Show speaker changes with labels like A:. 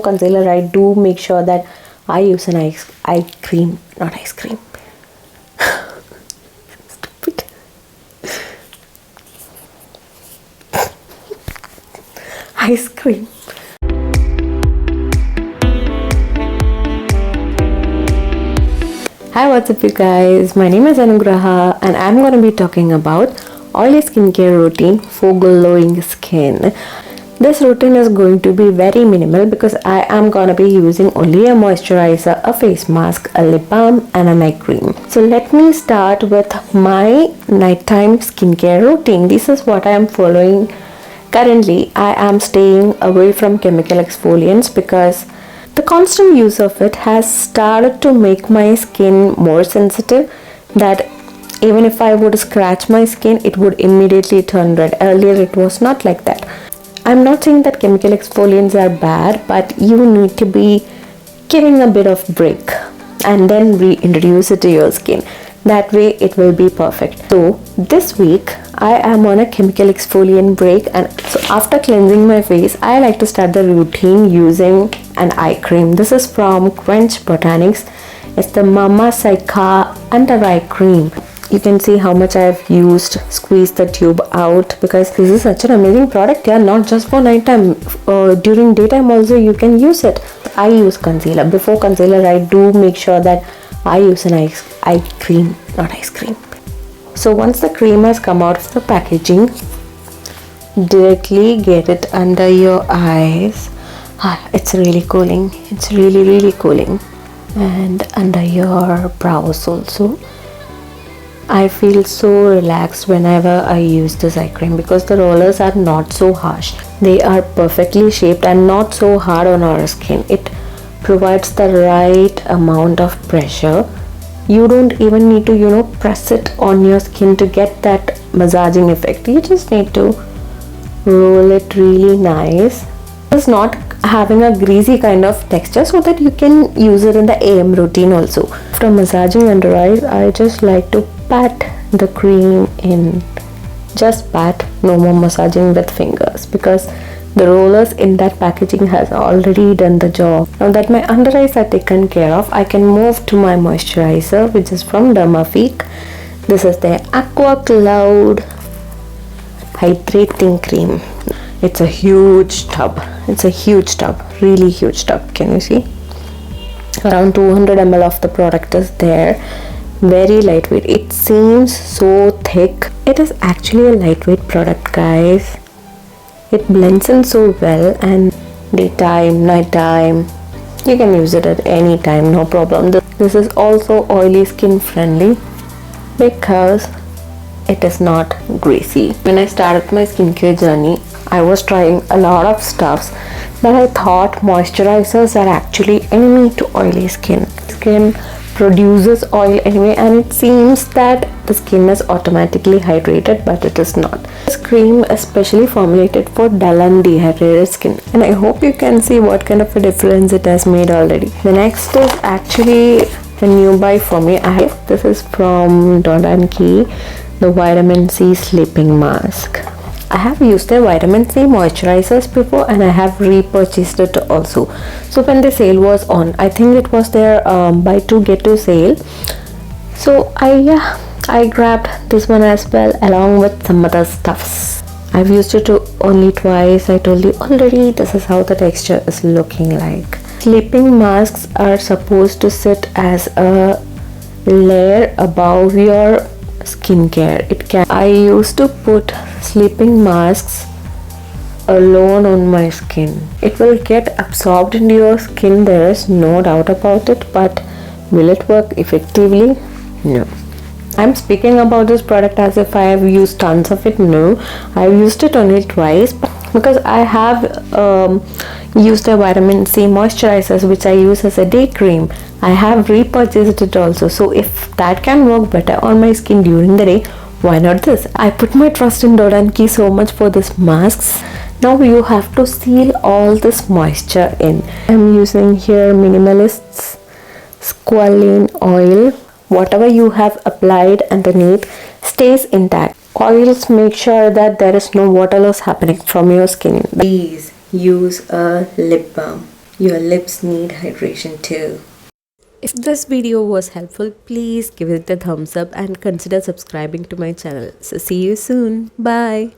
A: concealer, I do make sure that I use an eye cream, not ice cream. Stupid. Ice cream. Hi, what's up you guys? My name is Anugraha and I'm going to be talking about oily skincare routine for glowing skin. This routine is going to be very minimal because I am going to be using only a moisturizer, a face mask, a lip balm and a night cream. So let me start with my nighttime skincare routine. This is what I am following. Currently, I am staying away from chemical exfoliants because the constant use of it has started to make my skin more sensitive, that even if I would scratch my skin, it would immediately turn red. Earlier, it was not like that. I'm not saying that chemical exfoliants are bad, but you need to be giving a bit of break and then reintroduce it to your skin. That way it will be perfect. So this week I am on a chemical exfoliant break, and so after cleansing my face, I like to start the routine using an eye cream. This is from Quench Botanics. It's the Mama Cica Undereye cream. You can see how much I have used, squeezed the tube out, because this is such an amazing product. Yeah, not just for nighttime, during daytime also you can use it. I use concealer. Before concealer, I do make sure that I use an eye cream, not ice cream. So once the cream has come out of the packaging, directly get it under your eyes. It's really cooling. It's really cooling. And under your brows also. I feel so relaxed whenever I use this eye cream because the rollers are not so harsh. They are perfectly shaped and not so hard on our skin. It provides the right amount of pressure. You don't even need to, press it on your skin to get that massaging effect. You just need to roll it really nice. It's not having a greasy kind of texture, so that you can use it in the AM routine also. After massaging under eyes, I just like to pat the cream in. Just pat, no more massaging with fingers, because the rollers in that packaging has already done the job. Now that my under eyes are taken care of, I can move to my moisturizer, which is from Deemafique. This is the Aqua Cloud Hydrating Cream. It's a huge tub. It's a huge tub, really huge tub. Can you see? Around 200 ml of the product is there. Very lightweight. It seems so thick. It is actually a lightweight product, guys. It blends in so well, and daytime, nighttime, you can use it at any time, no problem. This is also oily skin friendly because it is not greasy. When I started my skincare journey, I was trying a lot of stuffs, but I thought moisturizers are actually enemy to oily skin. Skin produces oil anyway, and it seems that the skin is automatically hydrated, but it is not. This cream is specially formulated for dull and dehydrated skin, and I hope you can see what kind of a difference it has made already. The next is actually a new buy for me. This is from Undereye, the vitamin C sleeping mask. I have used their vitamin C moisturizers before, and I have repurchased it also. So when the sale was on, I think it was their buy two get two sale. So I grabbed this one as well, along with some other stuffs. I've used it only twice. I told you already. This is how the texture is looking like. Sleeping masks are supposed to sit as a layer above your skincare. I used to put sleeping masks alone on my skin. It will get absorbed into your skin, there is no doubt about it, but will it work effectively? No. I'm speaking about this product as if I have used tons of it. No, I've used it only twice, because I have used the vitamin C moisturizers, which I use as a day cream. I have repurchased it also. So if that can work better on my skin during the day, why not this? I put my trust in Undereye so much for this masks. Now you have to seal all this moisture in. I'm using here Minimalist's squalene oil. Whatever you have applied underneath stays intact. Oils make sure that there is no water loss happening from your skin. Please use a lip balm. Your lips need hydration too. If this video was helpful, please give it a thumbs up and consider subscribing to my channel. So see you soon. Bye.